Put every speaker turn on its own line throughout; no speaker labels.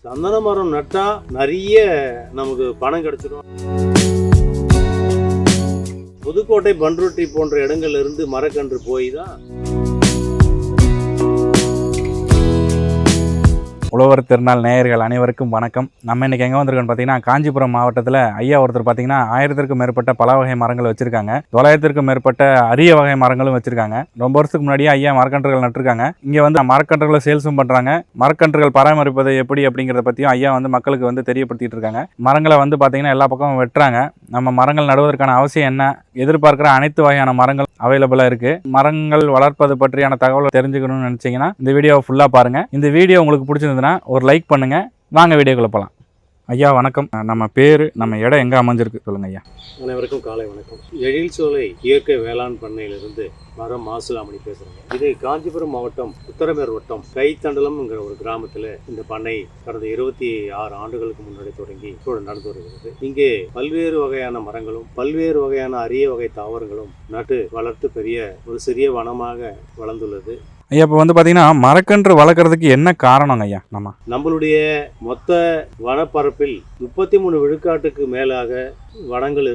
சந்தன மரம் நட்டா நிறைய நமக்கு பணம் கிடைச்சிடும். புதுக்கோட்டை, பண்ருட்டி போன்ற இடங்கள்ல இருந்து மரக்கன்று போய் தான்.
உழவர் திருநாள் நேயர்கள் அனைவருக்கும் வணக்கம். நம்ம இன்றைக்கி எங்கே வந்திருக்கோன்னு பார்த்தீங்கன்னா, காஞ்சிபுரம் மாவட்டத்தில் ஐயா ஒருத்தர் பார்த்தீங்கன்னா 1000க்கும் மேற்பட்ட பல வகை மரங்கள் வச்சுருக்காங்க. 900க்கும் மேற்பட்ட அரிய வகை மரங்களும் வச்சுருக்காங்க. ரொம்ப வருஷத்துக்கு முன்னாடியே ஐயா மரக்கன்றுகள் நட்டுருக்காங்க. இங்கே வந்து மரக்கன்றுகளை சேல்ஸும் பண்ணுறாங்க. மரக்கன்றுகள் பராமரிப்பது எப்படி அப்படிங்கிறத பற்றியும் ஐயா வந்து மக்களுக்கு வந்து தெரியப்படுத்திட்டு இருக்காங்க. மரங்களை வந்து பார்த்தீங்கன்னா எல்லா பக்கமும் வெட்டுறாங்க. நம்ம மரங்கள் நடுவதற்கான அவசியம் என்ன, எதிர்பார்க்குற அனைத்து வகையான மரங்கள் அவைலபிளாக இருக்குது. மரங்கள் வளர்ப்பது பற்றியான தகவலை தெரிஞ்சுக்கணும்னு நினச்சிங்கன்னா இந்த வீடியோவை ஃபுல்லாக பாருங்கள். இந்த வீடியோ உங்களுக்கு பிடிச்சிருந்ததுன்னா ஒரு லைக் பண்ணுங்க. வாங்க வீடியோக்குள்ள போகலாம். ஐயா வணக்கம். நம்ம பேர், நம்ம இடம் எங்கே அமைஞ்சிருக்கு சொல்லுங்க ஐயா.
அனைவருக்கும் காலை வணக்கம். எழில்சோலை இயற்கை வேளாண் பண்ணையிலிருந்து மரம் மாசுலாமணி பேசுகிறேங்க. இது காஞ்சிபுரம் மாவட்டம் உத்தரமேர் வட்டம் கைத்தண்டலம்ங்கிற ஒரு கிராமத்தில் இந்த பண்ணை கடந்த 26 ஆண்டுகளுக்கு முன்னாடி தொடங்கி நடந்து வருகிறது. இங்கே பல்வேறு வகையான மரங்களும் பல்வேறு வகையான அரிய வகை தாவரங்களும் நட்டு வளர்த்து பெரிய ஒரு சிறிய வனமாக வளர்ந்துள்ளது.
ஐயா இப்போ வந்து பார்த்தீங்கன்னா மரக்கன்று வளர்க்குறதுக்கு என்ன காரணங்க ஐயா?
நம்மளுடைய மொத்த வனப்பரப்பில் 33 விழுக்காட்டுக்கு மேலாக வனங்கள்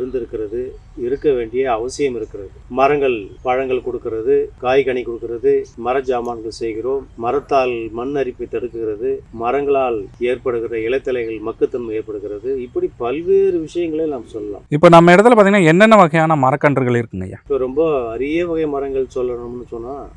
இருக்க வேண்டிய அவசியம் இருக்கிறது. மரங்கள் பழங்கள் கொடுக்கிறது, காய்கனி கொடுக்கிறது, மர ஜாமான்கள் செய்கிறோம், மரத்தால் மண் அரிப்பை தடுக்கிறது, மரங்களால் ஏற்படுகிற இலைத்தலைகள் மக்குத்தன்மை ஏற்படுகிறது. இப்படி பல்வேறு விஷயங்களை நாம் சொல்லலாம்.
இப்போ நம்ம இடத்துல பார்த்தீங்கன்னா என்னென்ன வகையான மரக்கன்றுகள் இருக்குங்க ஐயா?
இப்போ ரொம்ப அரிய வகை மரங்கள் சொல்லணும்னு சொன்னால்,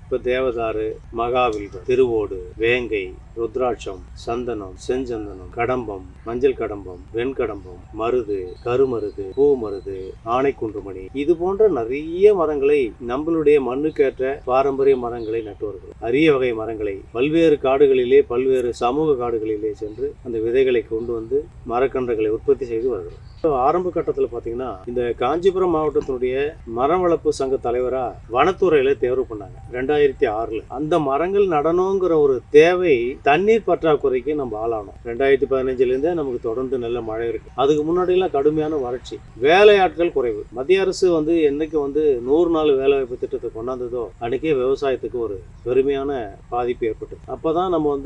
இப்போ தேவதாரு, மகாவில்வம், திருவோடு, வேங்கை, ருத்ராட்சம், சந்தனம், செஞ்சந்தனம், கடம்பம், மஞ்சள் கடம்பம், வெண்கடம்பம், மருது, கருமருது, பூ மருது, ஆனைக்குன்றுமணி, இது போன்ற நிறைய மரங்களை நம்மளுடைய மண்ணுக்கேற்ற பாரம்பரிய மரங்களை நட்டு வருகிறோம். அரிய வகை மரங்களை பல்வேறு காடுகளிலே, பல்வேறு சமூக காடுகளிலே சென்று அந்த விதைகளை கொண்டு வந்து மரக்கன்றுகளை உற்பத்தி செய்து வருகிறோம். ஆரம்ப கட்டத்தில் பார்த்தீங்கன்னா, இந்த காஞ்சிபுரம் மாவட்டத்தினுடைய மரம் வளர்ப்பு சங்க தலைவரா வனத்துறையில தேர்வு பண்ணாங்க 2006. அந்த மரங்கள் நடணுங்கிற ஒரு தேவை, தண்ணீர் பற்றாக்குறைக்கு நம்ம ஆளானோம். 2015 நமக்கு தொடர்ந்து நல்ல மழை இருக்கு. அதுக்கு முன்னாடி எல்லாம் கடுமையான வறட்சி, வேலையாட்கள் குறைவு. மத்திய அரசு என்னைக்கு 100 நாள் வேலைவாய்ப்பு திட்டத்தை கொண்டாந்ததோ அன்னைக்கே விவசாயத்துக்கு ஒரு பெருமையான பாதிப்பு ஏற்பட்டது. அப்பதான் நம்ம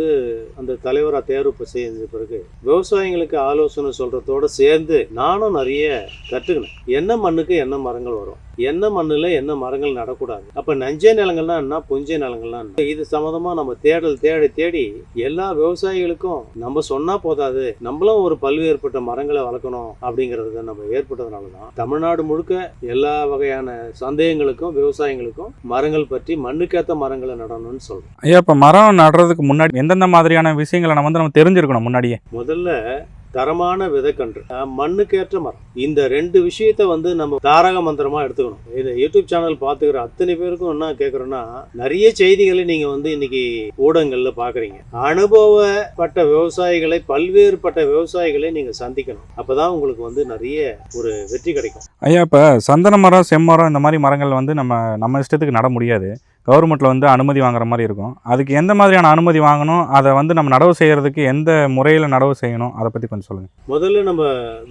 அந்த தலைவரா தேர்வு செய்த பிறகு விவசாயிகளுக்கு ஆலோசனை சொல்றதோட சேர்ந்து நானும் நிறைய கற்றுக்கினேன். என்ன மண்ணுக்கு என்ன மரங்கள் வரும், என்ன மண்ணுல என்ன மரங்கள் நடக்கூடாது, அப்ப நஞ்சை நிலங்கள்னா என்ன, புஞ்சை நிலங்கள்னா என்ன, இது சம்மந்தமா நம்ம தேடி எல்லா விவசாயிகளுக்கும் நம்ம சொன்னா போதாது, நம்மளும் ஒரு பல்வேறுபட்ட மரங்களை வளர்க்கணும் அப்படிங்கறது நம்ம ஏற்பட்டதுனாலதான் தமிழ்நாடு முழுக்க எல்லா வகையான சந்தேகங்களுக்கும் விவசாயிகளுக்கும் மரங்கள் பற்றி மண்ணுக்கேத்த மரங்களை நடணும்னு சொல்றோம்.
ஐயா இப்ப மரம் நடுறதுக்கு முன்னாடி எந்தெந்த மாதிரியான விஷயங்களை நம்ம தெரிஞ்சிருக்கணும்? முன்னாடியே
முதல்ல தரமான விதைக்கன்று, மண்ணுக்கேற்ற மரம், இந்த 2 விஷயத்த நம்ம தாரக மந்திரமா எடுத்துக்கணும். இந்த யூடியூப் சேனல் பார்த்துக்கிற அத்தனை பேருக்கும் என்ன கேட்குறோன்னா, நிறைய செய்திகளை நீங்க இன்னைக்கு ஊடகங்கள்ல பாக்குறீங்க. அனுபவப்பட்ட விவசாயிகளை, பல்வேறுபட்ட விவசாயிகளை நீங்க சந்திக்கணும். அப்பதான் உங்களுக்கு நிறைய ஒரு வெற்றி கிடைக்கும்.
ஐயா இப்ப சந்தன மரம், செம்மரம் இந்த மாதிரி மரங்கள் நம்ம இஷ்டத்துக்கு நட முடியாது. கவர்மெண்ட்டில் அனுமதி வாங்குற மாதிரி இருக்கும். அதுக்கு எந்த மாதிரியான அனுமதி வாங்கணும், அதை நம்ம நடவு செய்கிறதுக்கு எந்த முறையில் நடவு செய்யணும், அதை பற்றி கொஞ்சம் சொல்லுங்கள்.
முதல்ல நம்ம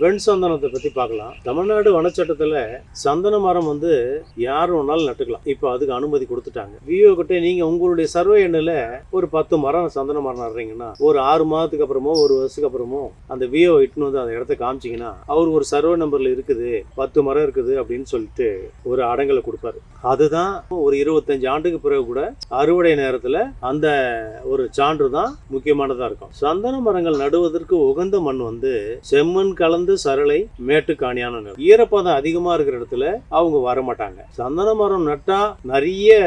வெண் சந்தனத்தை பற்றி பார்க்கலாம். தமிழ்நாடு வனச்சட்டத்தில் சந்தன மரம் யார் வேணாலும் நட்டுக்கலாம். இப்போ அதுக்கு அனுமதி கொடுத்துட்டாங்க. விஓ கிட்ட நீங்கள் உங்களுடைய சர்வே எண்ணில் ஒரு 10 மரம் சந்தன மரம் நடுறீங்கன்னா, ஒரு 6 மாதத்துக்கு அப்புறமோ ஒரு வருஷத்துக்கு அப்புறமோ அந்த விஓ இட்டுன்னு அந்த இடத்த காமிச்சிங்கன்னா, அவர் ஒரு சர்வே நம்பரில் இருக்குது, 10 மரம் இருக்குது அப்படின்னு சொல்லிட்டு ஒரு அடங்கலை கொடுப்பாரு. அதுதான் ஒரு 25 ஆண்டுக்கு பிறகு கூட அறுவடை நேரத்துல அந்த ஒரு சான்று தான் முக்கியமானதா இருக்கும். சந்தன மரங்கள் நடுவதற்கு உகந்த மண் செம்மண் கலந்து சரளை, மேட்டு காணியான நிலம், ஈரப்பதம் அதிகமா இருக்கிற இடத்துல அவங்க வர மாட்டாங்க. சந்தன மரம் நட்டா நிறைய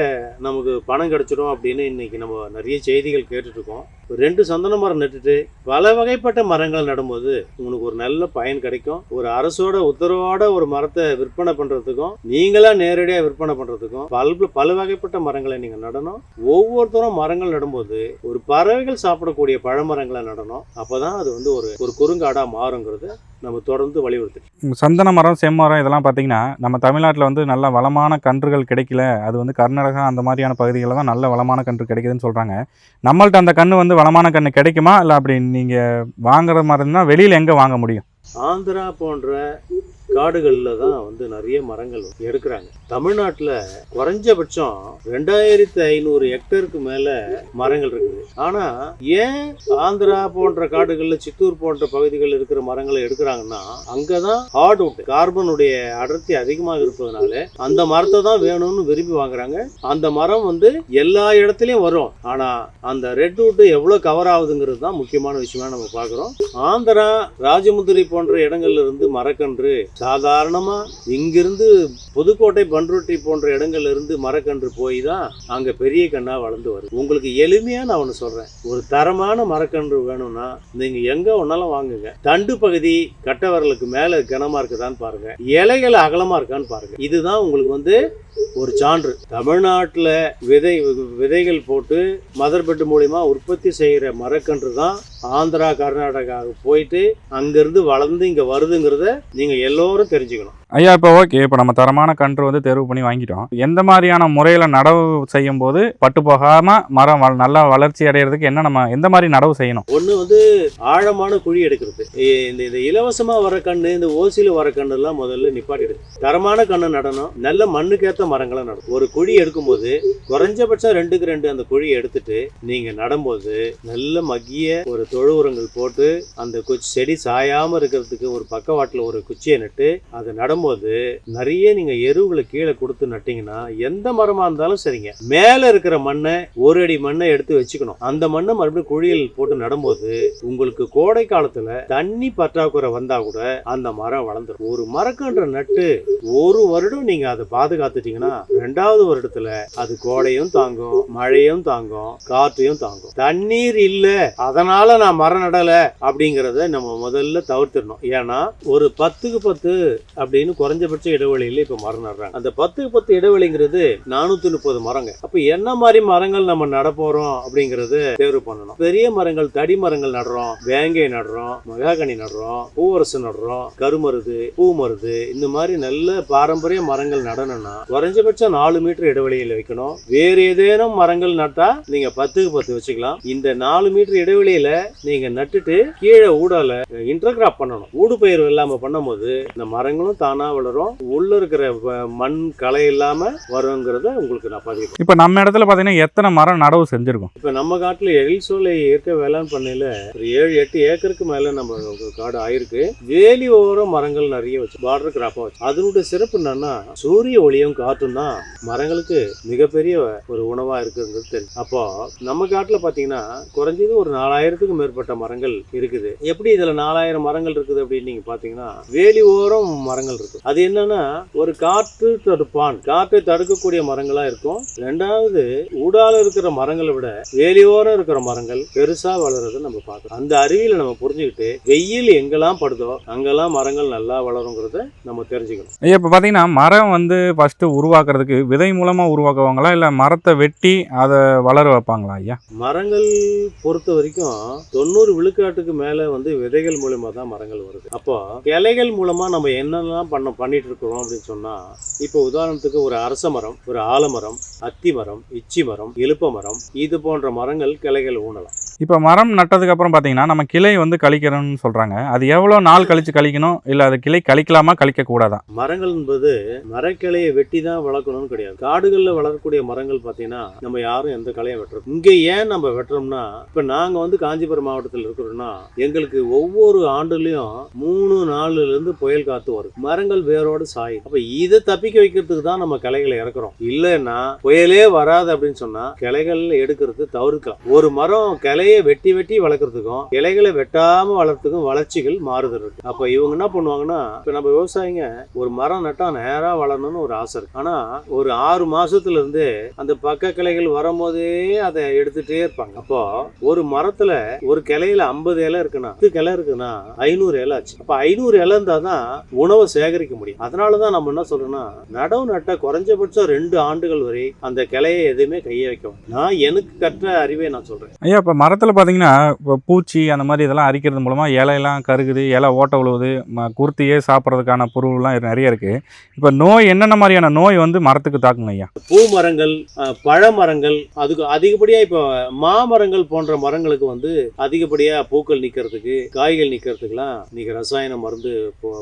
நமக்கு பணம் கிடைச்சிடும் அப்படின்னு இன்னைக்கு நம்ம நிறைய செய்திகள் கேட்டுட்டு இருக்கோம். 2 சந்தன மரம் நட்டுட்டு பல வகைப்பட்ட மரங்கள் நடும்போது உங்களுக்கு ஒரு நல்ல பயன் கிடைக்கும். ஒரு அரசோட உத்தரவோட ஒரு மரத்தை விற்பனை பண்றதுக்கும், நீங்களா நேரடியாக விற்பனை பண்றதுக்கும் பல வகைப்பட்ட மரங்களை நீங்க நடணும். ஒவ்வொருத்தரும் மரங்கள் நடும்போது ஒரு பறவைகள் சாப்பிடக்கூடிய பழமரங்களை நடணும். அப்பதான் அது ஒரு குறுங்காடா மாறுங்கிறது நம்ம தொடர்ந்து வலியுறுத்தி.
சந்தன மரம், செம்மரம் இதெல்லாம் பார்த்தீங்கன்னா நம்ம தமிழ்நாட்டில் நல்ல வளமான கன்றுகள் கிடைக்கல. அது கர்நாடகா அந்த மாதிரியான பகுதிகளில் தான் நல்ல வளமான கன்று கிடைக்குதுன்னு சொல்கிறாங்க. நம்மள்ட்ட அந்த கன்று வளமான கன்று கிடைக்குமா, இல்லை அப்படி நீங்கள் வாங்குற மாதிரி இருந்தால் வெளியில் எங்கே வாங்க முடியும்?
ஆந்திரா போன்ற காடுகள்ல தான் வந்து நிறைய மரங்கள் எடுக்கிறாங்க. தமிழ்நாட்டுல குறைஞ்சபட்சம் 2500 ஹெக்டேருக்கு மேல மரங்கள் இருக்குது. ஆனா ஏன் ஆந்திரா போன்ற காடுகள்ல, சித்தூர் போன்ற பகுதிகள் இருக்கிற மரங்களை எடுக்கிறாங்கன்னா, அங்கதான் ஹார்ட்வுட் கார்பனுடைய அடர்த்தி அதிகமாக இருப்பதனால அந்த மரத்தை தான் வேணும்னு விரும்பி வாங்குறாங்க. அந்த மரம் வந்து எல்லா இடத்துலயும் வரும். ஆனா அந்த ரெட்வுட் எவ்வளவு கவர் ஆகுதுங்கிறது தான் முக்கியமான விஷயமா நம்ம பார்க்கிறோம். ஆந்திரா, ராஜமுந்திரி போன்ற இடங்கள்ல இருந்து மரக்கன்று சாதாரணமா இங்கிருந்து புதுக்கோட்டை, பண்ருட்டி போன்ற இடங்கள்ல இருந்து மரக்கன்று போய் தான் அங்க பெரிய கண்ணா வளர்ந்து வருது. உங்களுக்கு எளிமையா நான் ஒண்ணு சொல்றேன், ஒரு தரமான மரக்கன்று வேணும்னா நீங்க எங்க ஒன்னாலும் வாங்குங்க. தண்டு பகுதி கட்டை விரலுக்கு மேல கனமா இருக்குதான்னு பாருங்க, இலைகள் அகலமா இருக்கான்னு பாருங்க. இதுதான் உங்களுக்கு வந்து ஒரு சான்று. தமிழ்நாட்டுல விதைகள் போட்டு மதர் பெட் மூலியமா உற்பத்தி செய்யற மரக்கன்று தான் ஆந்திரா, கர்நாடகாவுக்கு போயிட்டு அங்கிருந்து வளர்ந்து இங்க வருதுங்கிறத நீங்க எல்லோரும் தெரிஞ்சுக்கணும்.
ஐயா, இப்போ ஓகே, இப்போ நம்ம தரமான கன்று வந்து தேர்வு பண்ணி வாங்கிட்டோம். எந்த மாதிரியான முறையில் நடவு செய்யும் போது பட்டு போகாம மரம் நல்லா வளர்ச்சி அடைகிறதுக்கு என்ன நம்ம எந்த மாதிரி நடவு செய்யணும்?
ஒன்று வந்து ஆழமான குழி எடுக்கிறது. இந்த இலவசமா வர கண்ணு, இந்த ஓசியில வர கண்ணு எல்லாம் முதல்ல நிப்பாட்டிடுது. தரமான கண்ணு நடணும், நல்ல மண்ணுக்கேற்ற மரங்களை நடணும். ஒரு குழி எடுக்கும்போது குறைஞ்சபட்சம் 2க்கு 2 அந்த குழியை எடுத்துட்டு நீங்க நடும்போது நல்ல மக்கிய ஒரு தொழு உரங்கள் போட்டு அந்த செடி சாயாம இருக்கிறதுக்கு ஒரு பக்கவாட்டில் ஒரு குச்சியை நட்டு அதை நடும்போது நிறைய நீங்க எருவுகளை கீழே கொடுத்து நட்டீங்கன்னா எந்த மரமா இருந்தாலும் சரிங்க, மேல இருக்கிற மண்ணை, ஒரு அடி மண்ணை எடுத்து வச்சுக்கணும். அந்த மண்ணை மறுபடியும் குழியில் போட்டு நடும்போது உங்களுக்கு கோடை காலத்துல தண்ணி பற்றாக்குறை வந்தா கூட அந்த மரம் வளர்ந்துடும். ஒரு மரக்கன்று நட்டு ஒரு வருடம் நீங்க அதை பாதுகாத்துட்டீங்கன்னா 2வது வருடத்துல அது கோடையும் தாங்கும், மழையும் தாங்கும், காற்றையும் தாங்கும். தண்ணீர் இல்ல அதனால நான் மரம் நடல அப்படிங்கறத நம்ம முதல்ல தவிர்த்திடணும். ஏன்னா ஒரு 10க்கு 10 அப்படின்னு குறைஞ்சபட்ச இடைவெளியில இப்ப மரம் நடுறாங்க. அந்த 10க்கு 10 இடைவெளிங்கிறது 430 மரங்க. அப்ப என்ன மாதிரி மரங்கள் நம்ம நட போறோம் அப்படிங்கறது தேர்வு பண்ணணும். பெரிய மரங்கள், தடி மரங்கள் நடுறோம், வேங்கை நடுறோம், மகாகனி நடுறோம், பூவரசு நடுறோம், கருமருது, பூமருது, இந்த மாதிரி நல்ல பாரம்பரிய மரங்கள் நடணும்னா குறைஞ்சபட்சம் 4 மீட்டர் இடைவெளியில வைக்கணும். வேறு ஏதேனும் மரங்கள் நட்டா நீங்க 10க்கு 10 வச்சுக்கலாம். இந்த 4 மீட்டர் இடைவெளியில நீங்க நட்டுட்டு கீழே ஊடால இன்டர்கிராப் பண்ணணும். ஊடு பயிர் இல்லாம பண்ணும்போது இந்த மரங்களும் தானா வளரும், உள்ள இருக்கிற மண் களை இல்லாம வருங்கிறத உங்களுக்கு நான் பதிவு.
இப்ப நம்ம இடத்துல பாத்தீங்கன்னா எத்தனை மரம் நடவு செஞ்சிருக்கோம்?
இப்ப நம்ம காட்டுல எழில்சோலை இயற்கை வேளாண் பண்ணையில ஒரு 7-8 ஏக்கருக்கு மேல நம்ம காடு ஆயிருக்கு. வேலி ஓரம் மரங்கள் நிறைய வச்சு பார்டர் கிராப்பா வச்சு. அதனுடைய சிறப்பு என்னன்னா சூரிய ஒளியும் காற்றும் தான் மரங்களுக்கு மிகப்பெரிய ஒரு உணவா இருக்குங்கிறது தெரியும். அப்போ நம்ம காட்டுல பாத்தீங்கன்னா குறைஞ்சது ஒரு 4000க்கு மேற்பட்ட மரங்கள் இருக்குது. எப்படி இதுல 4000 மரங்கள் இருக்குது அப்படின்னு நீங்க பாத்தீங்கன்னா வேலி ஓரம் மரங்கள் இருக்கு. அது என்னன்னா ஒரு காற்று தடுப்பான், காற்றை தடுக்கக்கூடிய மரங்களா இருக்கும். 2வது ஊடால இருக்கிற மரங்களை விட வேலியோரம் இருக்கிற மரங்கள் பெருசா வளர்றதை நம்ம பார்க்கணும். அந்த அறிவியல நம்ம புரிஞ்சுக்கிட்டு வெயில் எங்கெல்லாம் படுதோ அங்கெல்லாம் மரங்கள் நல்லா வளருங்கிறத நம்ம தெரிஞ்சுக்கணும்.
இப்ப பாத்தீங்கன்னா மரம் வந்து ஃபர்ஸ்ட் உருவாக்குறதுக்கு விதை மூலமா உருவாக்குவாங்களா, இல்ல மரத்தை வெட்டி அதை வளர வைப்பாங்களா ஐயா?
மரங்கள் பொறுத்த வரைக்கும் 90 விழுக்காட்டுக்கு மேல வந்து விதைகள் மூலமா தான் மரங்கள் வருது. அப்போ கிளைகள் மூலமா நம்ம என்னெல்லாம் பண்ணிட்டு இருக்கிறோம் அப்படின்னு சொன்னா, இப்போ உதாரணத்துக்கு ஒரு அரச மரம், ஒரு ஆலமரம், அத்தி மரம், இச்சி மரம், இலுப்ப மரம், இது போன்ற மரங்கள் கிளைகள் ஊனலாம்.
இப்போ மரம் நட்டதுக்கு அப்புறம் பார்த்தீங்கன்னா நம்ம கிளை வந்து கழிக்கணும்னு சொல்றாங்க. அது எவ்வளோ நாள் கழிச்சு கழிக்கணும், இல்லை அது கிளை கழிக்கலாமா கழிக்க கூடாதா?
மரங்கள் என்பது மரக்கிளையை வெட்டி தான் வளர்க்கணும்னு கிடையாது. காடுகளில் வளரக்கூடிய மரங்கள் பார்த்தீங்கன்னா நம்ம யாரும் எந்த கிளையும் வெட்டுறோம். இங்கே ஏன் நம்ம வெட்டுறோம்னா, இப்போ நாங்கள் வந்து காஞ்சிபுரம் மாவட்டத்தில் இருக்கிறோம்னா எங்களுக்கு ஒவ்வொரு ஆண்டுலையும் 3-4 இருந்து புயல் காத்து வரும், மரங்கள் வேரோடு சாயும். அப்போ இதை தப்பிக்க வைக்கிறதுக்கு தான் நம்ம கிளைகளை இறக்குறோம். இல்லைன்னா புயலே வராது அப்படின்னு சொன்னா கிளைகள் எடுக்கிறது தவிர்க்கலாம். ஒரு மரம் கிளை வெட்டி வெட்டி வளர்க்கறதுக்கும் இலைகளை வெட்டாம வளர்றதுக்கும் வளர்ச்சிகள் மாறுதல் இருக்கு. அப்ப இவங்க என்ன பண்ணுவாங்கன்னா, இப்ப நம்ம விவசாயிங்க ஒரு மரம் நட்டா நேரா வளரணும்னு ஒரு ஆசை இருக்கு. ஆனா ஒரு 6 மாசத்துல இருந்து அந்த பக்க கிளைகள் வரும்போதே அதை எடுத்துட்டே இருப்பாங்க. அப்போ ஒரு மரத்துல ஒரு கிளையில 50 இலை இருக்குன்னா, 10 கிளை இருக்குன்னா 500 இலை ஆச்சு. அப்ப 500 இலை இருந்தாதான் உணவை சேகரிக்க முடியும். அதனாலதான் நம்ம என்ன சொல்றோம்னா, நடவு நட்ட குறைஞ்சபட்சம் 2 ஆண்டுகள் வரை அந்த கிளையை எதுவுமே கைய வைக்கும். நான் எனக்கு கற்ற அறிவை நான் சொல்றேன்.
ஐயா, இப்ப மரத்தை மரத்தில் பார்த்தீங்கன்னா இப்போ பூச்சி அந்த மாதிரி இதெல்லாம் அரிக்கிறது மூலமாக இலையெல்லாம் கருகுது, இலை ஓட்டை விழுவுது, குருத்தியே சாப்பிட்றதுக்கான பொருள்லாம் நிறைய இருக்குது. இப்போ நோய் என்னென்ன மாதிரியான நோய் வந்து மரத்துக்கு தாக்குங்க ஐயா?
பூ மரங்கள், பழ மரங்கள், அதுக்கு அதிகப்படியாக இப்போ மாமரங்கள் போன்ற மரங்களுக்கு வந்து அதிகப்படியாக பூக்கள் நிற்கிறதுக்கு, காய்கள் நிற்கிறதுக்குலாம் இன்னைக்கு ரசாயன மருந்து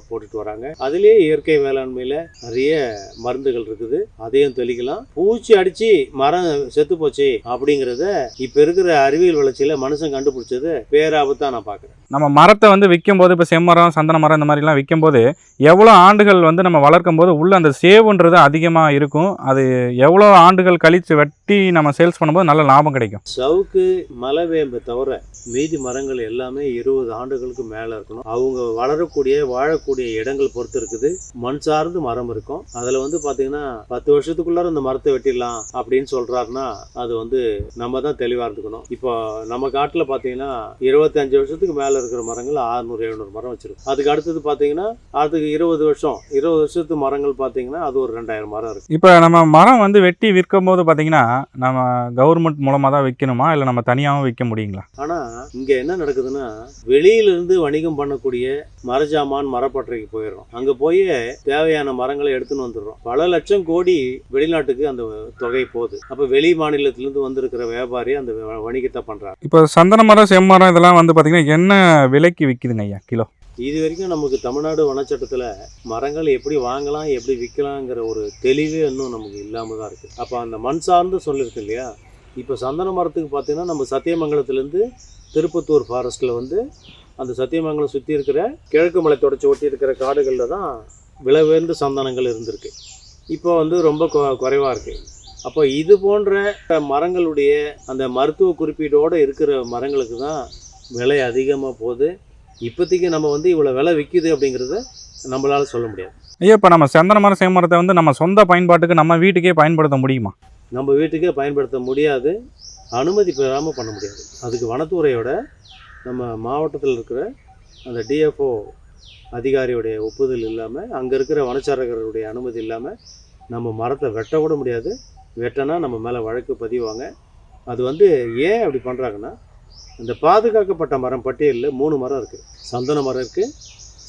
போட்டுட்டு வராங்க. அதுலேயே இயற்கை வேளாண்மையில் நிறைய மருந்துகள் இருக்குது, அதையும் தெளிக்கலாம். பூச்சி அடித்து மரம் செத்து போச்சு அப்படிங்கிறத இப்போ இருக்கிற அறிவியல் வளர்ச்சியில் மனுஷன் கண்டுபிடிச்சது பேராபத்தாக நான் பார்க்குறேன்.
நம்ம மரத்தை வந்து விற்கும் போது இப்போ செம்மரம், சந்தன மரம் இந்த மாதிரிலாம் விற்கும் போது எவ்வளோ ஆண்டுகள் வந்து நம்ம வளர்க்கும் போது உள்ள அந்த சேவுன்றது அதிகமாக இருக்கும். அது எவ்வளோ ஆண்டுகள் கழித்து வெட்டி நம்ம சேல்ஸ் பண்ணும்போது நல்ல லாபம் கிடைக்கும்.
சவுக்கு, மலைவேம்பை தவிர மீதி மரங்கள் எல்லாமே 20 ஆண்டுகளுக்கு மேலே இருக்கணும். அவங்க வளரக்கூடிய வாழக்கூடிய இடங்கள் பொறுத்து இருக்குது. மண் சார்ந்து மரம் இருக்கும். அதில் வந்து பார்த்தீங்கன்னா 10 வருஷத்துக்குள்ளார இந்த மரத்தை வெட்டிடலாம் அப்படின்னு சொல்கிறாருன்னா அது வந்து நம்ம தான் தெளிவாக இருந்துக்கணும். இப்போ நம்ம காட்டில் பார்த்தீங்கன்னா 25 வருஷத்துக்கு மேலே இருக்கிற மரங்கள் 600-700 மரம் வச்சிருக்கு. அதுக்கு அடுத்தது பார்த்தீங்கன்னா அதுக்கு 20 வருஷத்து மரங்கள் பார்த்தீங்கன்னா அது ஒரு 2000 மரம் இருக்கு.
இப்போ நம்ம மரம் வந்து வெட்டி விற்கும் போது பார்த்தீங்கன்னா நம்ம கவர்மெண்ட் மூலமாக தான் விற்கணுமா, இல்லை நம்ம தனியாகவும் விற்க முடியுங்களா?
ஆனால் இங்கே என்ன நடக்குதுன்னா, வெளியிலிருந்து வணிகம் பண்ணக்கூடிய மரஜாமான் மரப்பட்டறைக்கு போயிடுறோம். அங்கே போய் தேவையான மரங்களை எடுத்துன்னு வந்துடுறோம். பல லட்சம் கோடி வெளிநாட்டுக்கு அந்த தொகை போகுது. அப்போ வெளி மாநிலத்திலிருந்து வந்திருக்கிற வியாபாரி அந்த வணிகத்தை பண்ணுறாங்க.
இப்போ சந்தன மரம், செம்மரம் இதெல்லாம் வந்து பார்த்தீங்கன்னா என்ன விலைக்கு விற்கிதுங்க ஐயா கிலோ?
இது வரைக்கும் நமக்கு தமிழ்நாடு வனச்சட்டத்தில் மரங்கள் எப்படி வாங்கலாம், எப்படி விற்கலாங்கிற ஒரு தெளிவே இன்னும் நமக்கு இல்லாமல் தான் இருக்குது. அப்போ அந்த மண் சார்ந்து சொல்லியிருக்கு இல்லையா? இப்போ சந்தன மரத்துக்கு பார்த்தீங்கன்னா நம்ம சத்தியமங்கலத்துலேருந்து திருப்பத்தூர் ஃபாரஸ்ட்டில் வந்து அந்த சத்தியமங்கலம் சுற்றி இருக்கிற கிழக்கு மலை தொடச்சி ஒட்டி இருக்கிற காடுகளில் தான் விலை சந்தனங்கள் இருந்திருக்கு. இப்போ வந்து ரொம்ப குறைவாக இருக்குது. அப்போ இது போன்ற மரங்களுடைய அந்த மருத்துவ குறிப்பீடோடு இருக்கிற மரங்களுக்கு தான் விலை அதிகமாக போகுது. இப்போதைக்கு நம்ம வந்து இவ்வளோ விலை விற்கிது அப்படிங்கிறத நம்மளால் சொல்ல முடியாது.
ஐயா, இப்போ நம்ம சந்தன மரம், செம்மரத்தை வந்து நம்ம சொந்த பயன்பாட்டுக்கு நம்ம வீட்டுக்கே பயன்படுத்த முடியுமா?
நம்ம வீட்டுக்கே பயன்படுத்த முடியாது, அனுமதி பெறாமல் பண்ண முடியாது. அதுக்கு வனத்துறையோட நம்ம மாவட்டத்தில் இருக்கிற அந்த டிஎஃப்ஓ அதிகாரியுடைய ஒப்புதல் இல்லாமல், அங்கே இருக்கிற வனச்சாரகருடைய அனுமதி இல்லாமல் நம்ம மரத்தை வெட்டக்கூட முடியாது. வெட்டினா நம்ம மேலே வழக்கு பதிவாங்க. அது வந்து ஏன் அப்படி பண்ணுறாங்கன்னா, இந்த பாதுகாக்கப்பட்ட மரம் பட்டியலில் 3 மரம் இருக்குது. சந்தன மரம் இருக்குது,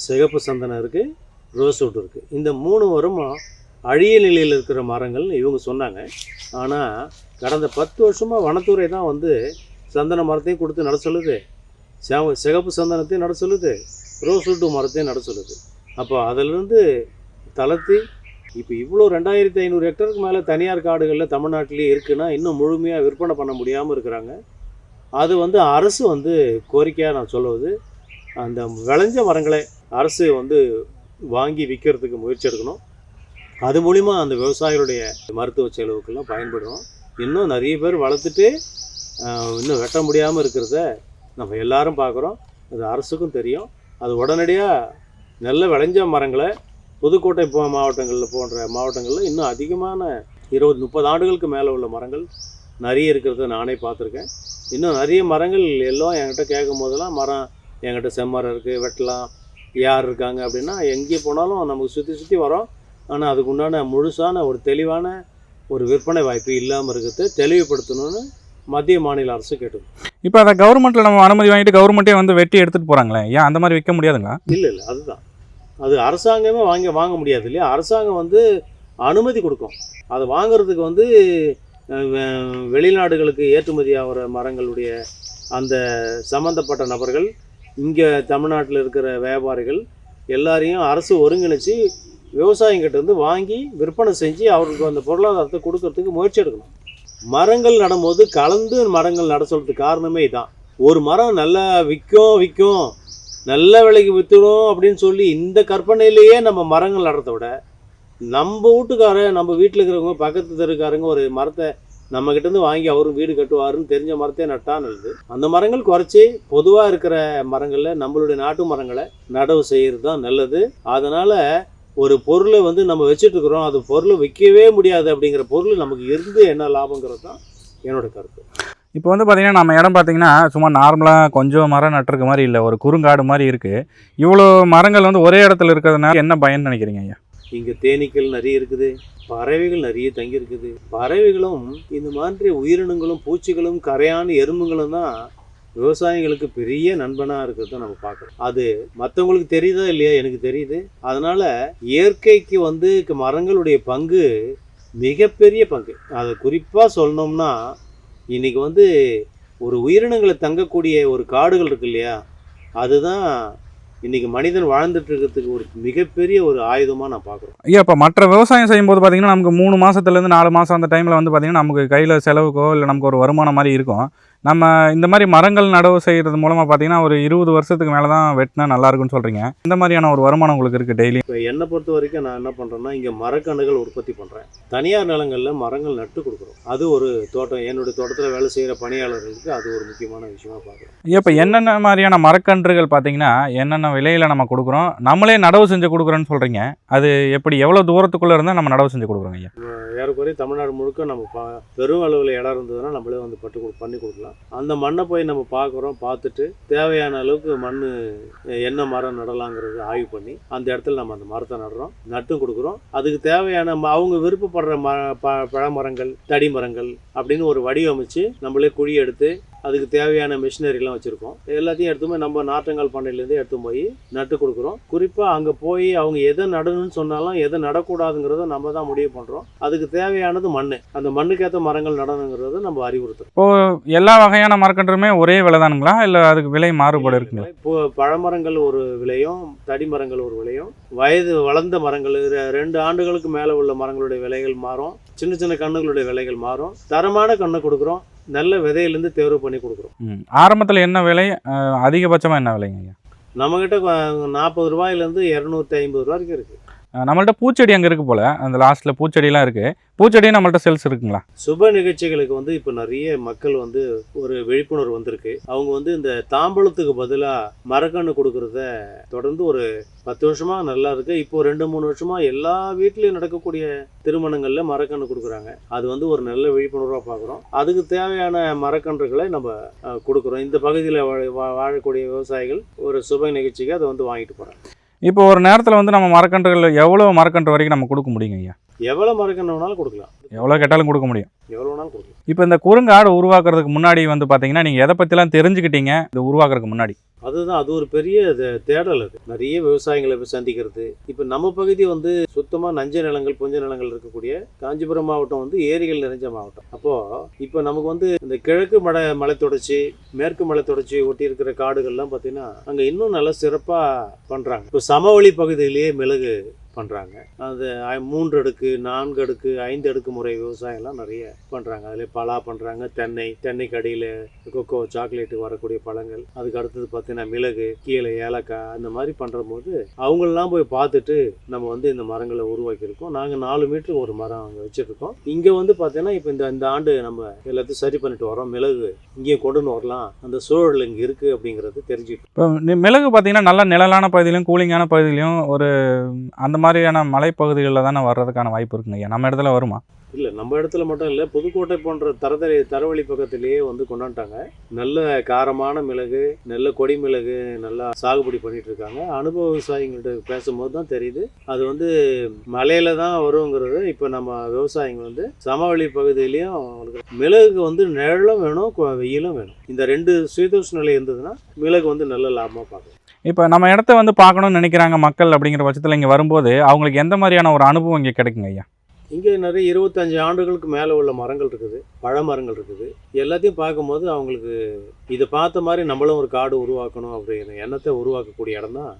சிகப்பு சந்தனம் இருக்குது, ரோஸ்வுட் இருக்குது. இந்த 3 மரமும் அழிய நிலையில் இருக்கிற மரங்கள் இவங்க சொன்னாங்க. ஆனால் கடந்த 10 வருஷமாக வனத்துறை தான் வந்து சந்தன மரத்தையும் கொடுத்து நட சொல்லுது, சிகப்பு சந்தனத்தையும் நட சொல்லுது, ரோஸ்வுட் மரத்தையும் நட சொல்லுது. அப்போ அதிலிருந்து தளர்த்தி இப்போ இவ்வளோ 2500 ஹெக்டருக்கு மேலே தனியார் காடுகளில் தமிழ்நாட்டிலேயே இருக்குன்னா இன்னும் முழுமையாக விற்பனை பண்ண முடியாமல் இருக்கிறாங்க. அது வந்து அரசு வந்து கோரிக்கையாக நான் சொல்லுவது, அந்த விளைஞ்ச மரங்களை அரசு வந்து வாங்கி விற்கிறதுக்கு முயற்சி எடுக்கணும். அது மூலிமா அந்த விவசாயிகளுடைய மருத்துவ செலவுக்கெல்லாம் பயன்படும். இன்னும் நிறைய பேர் வளர்த்துட்டு இன்னும் வெட்ட முடியாமல் இருக்கிறத நம்ம எல்லாரும் பார்க்குறோம். அது அரசுக்கும் தெரியும். அது உடனடியாக நல்ல விளைஞ்ச மரங்களை புதுக்கோட்டை மாவட்டங்களில் போன்ற மாவட்டங்களில் இன்னும் அதிகமான 20-30 ஆண்டுகளுக்கு மேலே உள்ள மரங்கள் நிறைய இருக்கிறத நானே பார்த்துருக்கேன். இன்னும் நிறைய மரங்கள் எல்லாம் என்கிட்ட கேட்கும் போதெல்லாம் மரம் என்கிட்ட செம்மரம் இருக்குது, வெட்டலாம், யார் இருக்காங்க அப்படின்னா எங்கே போனாலும் நமக்கு சுற்றி வரோம். ஆனால் அதுக்கு உண்டான முழுசான ஒரு தெளிவான ஒரு விற்பனை வாய்ப்பு இல்லாமல் இருக்கிறத தெளிவுபடுத்தணும்னு மத்திய மாநில அரசு கேட்டது.
இப்போ அதை கவர்மெண்ட்டில் நம்ம அனுமதி வாங்கிட்டு கவர்மெண்ட்டே வந்து வெட்டி எடுத்துகிட்டு போகிறாங்களே, ஏன் அந்த மாதிரி விற்க முடியாதுங்களா?
இல்லை, அதுதான், அது அரசாங்கமே வாங்க முடியாது இல்லையா? அரசாங்கம் வந்து அனுமதி கொடுக்கும். அதை வாங்கிறதுக்கு வந்து வெளிநாடுகளுக்கு ஏற்றுமதி ஆகிற மரங்களுடைய அந்த சம்மந்தப்பட்ட நபர்கள், இங்கே தமிழ்நாட்டில் இருக்கிற வியாபாரிகள் எல்லாரையும் அரசு ஒருங்கிணைச்சி விவசாயிங்கிட்ட இருந்து வாங்கி விற்பனை செஞ்சு அவருக்கு அந்த பொருளாதாரத்தை கொடுக்கறதுக்கு முயற்சி எடுக்கணும். மரங்கள் நடும்போது கலந்து மரங்கள் நட சொல்கிறதுக்கு காரணமே இதான். ஒரு மரம் நல்லா விற்கும், நல்ல விலைக்கு விற்றுடும் அப்படின்னு சொல்லி இந்த கற்பனையிலேயே நம்ம மரங்கள் நடுறத விட, நம்ம வீட்டுக்காரர், நம்ம வீட்டில் இருக்கிறவங்க, பக்கத்து தெருக்காரங்க ஒரு மரத்தை நம்மக்கிட்டேருந்து வாங்கி அவரும் வீடு கட்டுவாருன்னு தெரிஞ்ச மரத்தை நட்டா நல்லது. அந்த மரங்கள் குறைச்சி பொதுவாக இருக்கிற மரங்களில் நம்மளுடைய நாட்டு மரங்களை நடவு செய்கிறது தான் நல்லது. அதனால் ஒரு பொருளை வந்து நம்ம வச்சுட்டு இருக்கிறோம், அது பொருளை விற்கவே முடியாது அப்படிங்கிற பொருள் நமக்கு இருந்து என்ன லாபங்கிறது தான் என்னோட கருத்து.
இப்போ வந்து பார்த்திங்கன்னா நம்ம இடம் பார்த்திங்கன்னா சும்மா நார்மலாக கொஞ்சம் மரம் நட்டுருக்க மாதிரி இல்லை, ஒரு குறுங்காடு மாதிரி இருக்குது. இவ்வளோ மரங்கள் வந்து ஒரே இடத்துல இருக்கிறதுனால என்ன பயன் நினைக்கிறீங்க ஐயா?
இங்கே தேனீக்கள் நிறைய இருக்குது, பறவைகள் நிறைய தங்கி இருக்குது. பறவைகளும் இந்த மாதிரி உயிரினங்களும் பூச்சிகளும் கரையான எறும்புகளும் தான் விவசாயிகளுக்கு பெரிய நண்பனாக இருக்கிறத நம்ம பார்க்குறோம். அது மற்றவங்களுக்கு தெரியுதா இல்லையா, எனக்கு தெரியுது. அதனால் இயற்கைக்கு வந்து மரங்களுடைய பங்கு மிகப்பெரிய பங்கு. அதை குறிப்பாக சொல்லணும்னா இன்றைக்கி வந்து ஒரு உயிரினங்களை தங்கக்கூடிய ஒரு காடுகள் இருக்கு இல்லையா, அதுதான் இன்றைக்கி மனிதன் வாழ்ந்துட்டு இருக்கிறதுக்கு ஒரு மிகப்பெரிய ஒரு ஆயுதமாக நான் பார்க்குறேன்.
ஐயா, இப்போ மற்ற விவசாயம் செய்யும்போது பார்த்தீங்கன்னா நமக்கு 3 மாதத்துலேருந்து 4 மாதம் அந்த டைமில் வந்து பார்த்திங்கன்னா நமக்கு கையில் செலவுக்கோ இல்லை நமக்கு ஒரு வருமானம் மாதிரி இருக்கும். நம்ம இந்த மாதிரி மரங்கள் நடவு செய்கிறது மூலமாக பார்த்தீங்கன்னா ஒரு 20 வருஷத்துக்கு மேலே தான் வெட்டினா நல்லாயிருக்குன்னு சொல்கிறீங்க. இந்த மாதிரியான ஒரு வருமானம் உங்களுக்கு இருக்குது டெய்லி?
இப்போ என்னை பொறுத்த வரைக்கும் நான் என்ன பண்ணுறேன்னா, இங்கே மரக்கன்றுகள் உற்பத்தி பண்ணுறேன். தனியார் நிலங்களில் மரங்கள் நட்டு கொடுக்குறோம். அது ஒரு தோட்டம், என்னுடைய தோட்டத்தில் வேலை செய்கிற பணியாளர்களுக்கு அது ஒரு முக்கியமான விஷயமா பார்க்குறேன்.
இப்போ என்னென்ன மாதிரியான மரக்கன்றுகள் பார்த்தீங்கன்னா என்னென்ன விலையில் நம்ம கொடுக்குறோம், நம்மளே நடவு செஞ்சு கொடுக்குறோன்னு சொல்கிறீங்க. அது எப்படி, எவ்வளோ தூரத்துக்குள்ளே இருந்தால் நம்ம நடவு செஞ்சு கொடுக்குறோங்க ஐயா?
ஏறக்குறைய தமிழ்நாடு முழுக்க நம்ம பெரும் அளவில் இடம் இருந்ததுன்னா நம்மளே வந்து பண்ணி கொடுக்கலாம். அந்த மண்ணை போய் நம்ம பார்க்குறோம், பார்த்துட்டு தேவையான அளவுக்கு மண் என்ன மரம் நடலாங்கிறது ஆய்வு பண்ணி அந்த இடத்துல நம்ம அந்த மரத்தை நட்டும் கொடுக்குறோம். அதுக்கு தேவையான அவங்க விருப்பப்படுற பழமரங்கள், தடி மரங்கள் அப்படின்னு ஒரு வடிவமைச்சு நம்மளே குழி எடுத்து அதுக்கு தேவையான மிஷினரிலாம் வச்சுருக்கோம். எல்லாத்தையும் எடுத்து போய் நம்ம நாற்றங்கால் பண்ணையிலேருந்து எடுத்து போய் நட்டு கொடுக்குறோம். குறிப்பாக அங்கே போய் அவங்க எதை நடணும்னு சொன்னாலும் எதை நடக்கூடாதுங்கிறத நம்ம தான் முடிவு பண்ணுறோம். அதுக்கு தேவையானது மண், அந்த மண்ணுக்கேற்ற மரங்கள் நடணுங்கிறத நம்ம அறிவுறுத்துறோம்.
இப்போது எல்லா வகையான மரக்கன்றுமே ஒரே விலை தானுங்களா, இல்லை அதுக்கு விலை மாறுபாடு இருக்குங்களா?
இப்போ பழமரங்கள் ஒரு விலையும் தடி மரங்கள் ஒரு விலையும், வயது வளர்ந்த மரங்கள் 2 ஆண்டுகளுக்கு மேலே உள்ள மரங்களுடைய விலைகள் மாறும், சின்ன சின்ன கண்ணுகளுடைய விலைகள் மாறும். தரமான கண்ணை கொடுக்குறோம், நல்ல விதையிலேருந்து தேர்வு பண்ணி கொடுக்குறோம்.
ஆரம்பத்தில் என்ன விலை, அதிகபட்சமாக என்ன விலைங்க ஐயா?
நம்மக்கிட்ட 40 ரூபாயிலேருந்து 250 ரூபா வரைக்கும் இருக்குது.
நம்மள்ட்ட பூச்செடி அங்கே இருக்குது போல், அந்த லாஸ்ட்டில் பூச்செடிலாம் இருக்குது. பூச்செடியும் நம்மள்ட்ட சேல்ஸ் இருக்குங்களா?
சுப நிகழ்ச்சிகளுக்கு வந்து இப்போ நிறைய மக்கள் வந்து ஒரு விழிப்புணர்வு வந்திருக்கு. அவங்க வந்து இந்த தாம்பூலத்துக்கு பதிலாக மரக்கன்று கொடுக்குறத தொடர்ந்து ஒரு 10 வருஷமாக நல்லா இருக்குது. இப்போ 2-3 வருஷமாக எல்லா வீட்லேயும் நடக்கக்கூடிய திருமணங்களில் மரக்கன்று கொடுக்குறாங்க. அது வந்து ஒரு நல்ல விழிப்புணர்வாக பார்க்குறோம். அதுக்கு தேவையான மரக்கன்றுகளை நம்ம கொடுக்குறோம். இந்த பகுதியில் வாழக்கூடிய விவசாயிகள் ஒரு சுப நிகழ்ச்சிக்கு அதை வந்து வாங்கிட்டு போகிறாங்க.
இப்போ ஒரு நேரத்தில் வந்து நம்ம மரக்கன்றுகள் எவ்வளோ மரக்கன்று வரைக்கும் நம்ம கொடுக்க முடியுங்க ஐயா?
எவ்வளோ மரக்கன்று வேணாலும் கொடுக்கலாம்,
எவ்வளோ கேட்டாலும் கொடுக்க முடியும்,
எவ்வளோ வேணாலும் கொடுக்கலாம்.
இப்போ இந்த குறுங்காடு உருவாக்குறதுக்கு முன்னாடி வந்து பார்த்தீங்கன்னா நீங்கள் எதை பற்றிலாம் தெரிஞ்சுக்கிட்டீங்க இது உருவாக்குறதுக்கு முன்னாடி?
அதுதான், அது ஒரு பெரிய தேடல். அது நிறைய விவசாயிகளை போய் சந்திக்கிறது. இப்போ நம்ம பகுதி வந்து சுத்தமாக நஞ்ச நிலங்கள், புஞ்ச நிலங்கள் இருக்கக்கூடிய காஞ்சிபுரம் மாவட்டம் வந்து ஏரிகள் நிறைஞ்ச மாவட்டம். அப்போது இப்போ நமக்கு வந்து இந்த கிழக்கு மலை தொடர்ச்சி, மேற்கு மலை தொடர்ச்சி ஒட்டி இருக்கிற காடுகள்லாம் பார்த்தீங்கன்னா அங்கே இன்னும் நல்லா சிறப்பாக பண்ணுறாங்க. இப்போ சமவெளி பகுதியிலேயே மிளகு பண்ணுறாங்க. அது 3 அடுக்கு 4 அடுக்கு 5 அடுக்கு முறை விவசாயம்லாம் நிறைய பண்ணுறாங்க. அதில் பலா பண்ணுறாங்க, தென்னைக்கு அடியில் கொக்கோ, சாக்லேட்டு வரக்கூடிய பழங்கள். அதுக்கு அடுத்தது பார்த்தீங்கன்னா மிளகு, கீழே ஏலக்காய், அந்த மாதிரி பண்ணுற போது அவங்களெலாம் போய் பார்த்துட்டு நம்ம வந்து இந்த மரங்களை உருவாக்கியிருக்கோம். நாங்கள் 4 மீட்டருக்கு ஒரு மரம் அங்கே வச்சுருக்கோம். இங்கே வந்து பார்த்தீங்கன்னா இப்போ இந்த ஆண்டு நம்ம எல்லாத்தையும் சரி பண்ணிட்டு வரோம். மிளகு இங்கேயும் கொண்டு வரலாம், அந்த சூழல் இங்கே இருக்குது அப்படிங்கிறது தெரிஞ்சுக்கிட்டோம்.
இப்போ மிளகு பார்த்தீங்கன்னா நல்லா நிழலான பகுதியிலையும் கூலிங்கான பகுதியிலையும் ஒரு அந்த மாதிரியான மலைப்பகுதிகளில் தானே வர்றதுக்கான வாய்ப்பு இருக்குங்க ஐயா? நம்ம இடத்துல வருமா?
இல்லை, நம்ம இடத்துல மட்டும் இல்லை, புதுக்கோட்டை போன்ற தரவழி பக்கத்திலேயே வந்து கொண்டாண்டாங்க. நல்ல காரமான மிளகு, நல்ல கொடி மிளகு நல்லா சாகுபடி பண்ணிட்டு இருக்காங்க. அனுபவ விவசாயிங்கள்ட்ட பேசும்போது தான் தெரியுது அது வந்து மலையில தான் வருங்கிறது. இப்போ நம்ம விவசாயிங்க வந்து சமவெளி பகுதியிலையும் மிளகுக்கு வந்து நிழலும் வேணும், வெயிலும் வேணும். இந்த 2 சீதோஷ்ண நிலை இருந்ததுன்னா மிளகு வந்து நல்ல லாபமாக பார்க்கலாம்.
இப்போ நம்ம இடத்த வந்து பார்க்கணும்னு நினைக்கிறாங்க மக்கள் அப்படிங்கிற பட்சத்தில் இங்கே வரும்போது அவங்களுக்கு எந்த மாதிரியான ஒரு அனுபவம் இங்கே கிடைக்குங்க ஐயா?
இங்கே நிறைய 25 ஆண்டுகளுக்கு மேலே உள்ள மரங்கள் இருக்குது, பழமரங்கள் இருக்குது. எல்லாத்தையும் பார்க்கும்போது அவங்களுக்கு இதை பார்த்த மாதிரி நம்மளும் ஒரு காடு உருவாக்கணும் அப்படிங்கிற எண்ணத்தை உருவாக்கக்கூடிய இடம் தான்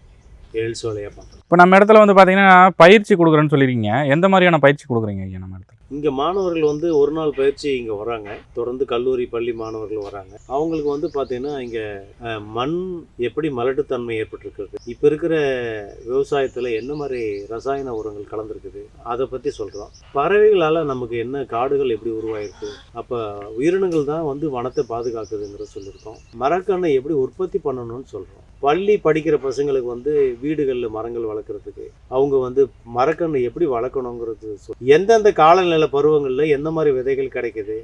எழில்சோலையாக பார்க்கணும்.
இப்போ நம்ம இடத்துல வந்து பார்த்தீங்கன்னா பயிற்சி கொடுக்குறேன்னு சொல்லியிருக்கீங்க. எந்த மாதிரியான பயிற்சி கொடுக்குறீங்க ஐயா நம்ம இடத்துல?
இங்கே மாணவர்கள் வந்து ஒரு நாள் பயிற்சி இங்கே வராங்க. தொடர்ந்து கல்லூரி பள்ளி மாணவர்கள் வராங்க. அவங்களுக்கு வந்து பார்த்தீங்கன்னா இங்கே மண் எப்படி மலட்டுத்தன்மை ஏற்பட்டிருக்கிறது, இப்போ இருக்கிற விவசாயத்தில் என்ன மாதிரி ரசாயன உரங்கள் கலந்துருக்குது, அதை பற்றி சொல்கிறோம். பறவைகளால் நமக்கு என்ன காடுகள் எப்படி உருவாயிருக்கு, அப்போ உயிரினங்கள் தான் வந்து வனத்தை பாதுகாக்குதுங்கிறத சொல்லியிருக்கோம். மரக்கண்ணை எப்படி உற்பத்தி பண்ணணும்னு சொல்கிறோம். பள்ளி படிக்கிற பசங்களுக்கு வந்து வீடுகளில் மரங்கள் வளர்க்குறதுக்கு அவங்க வந்து மரக்கன்று எப்படி வளர்க்கணுங்கிறது எந்தெந்த காலநிலை பருவங்களில் எந்த மாதிரி விதைகள் கிடைக்குது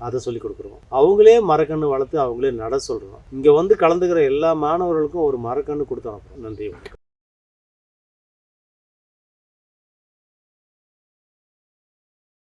அதை சொல்லி கொடுக்குறோம். அவங்களே மரக்கன்று வளர்த்து அவங்களே நட சொல்கிறோம். இங்கே வந்து கலந்துக்கிற எல்லா மாணவர்களுக்கும் ஒரு மரக்கன்று கொடுத்தோம். நன்றி.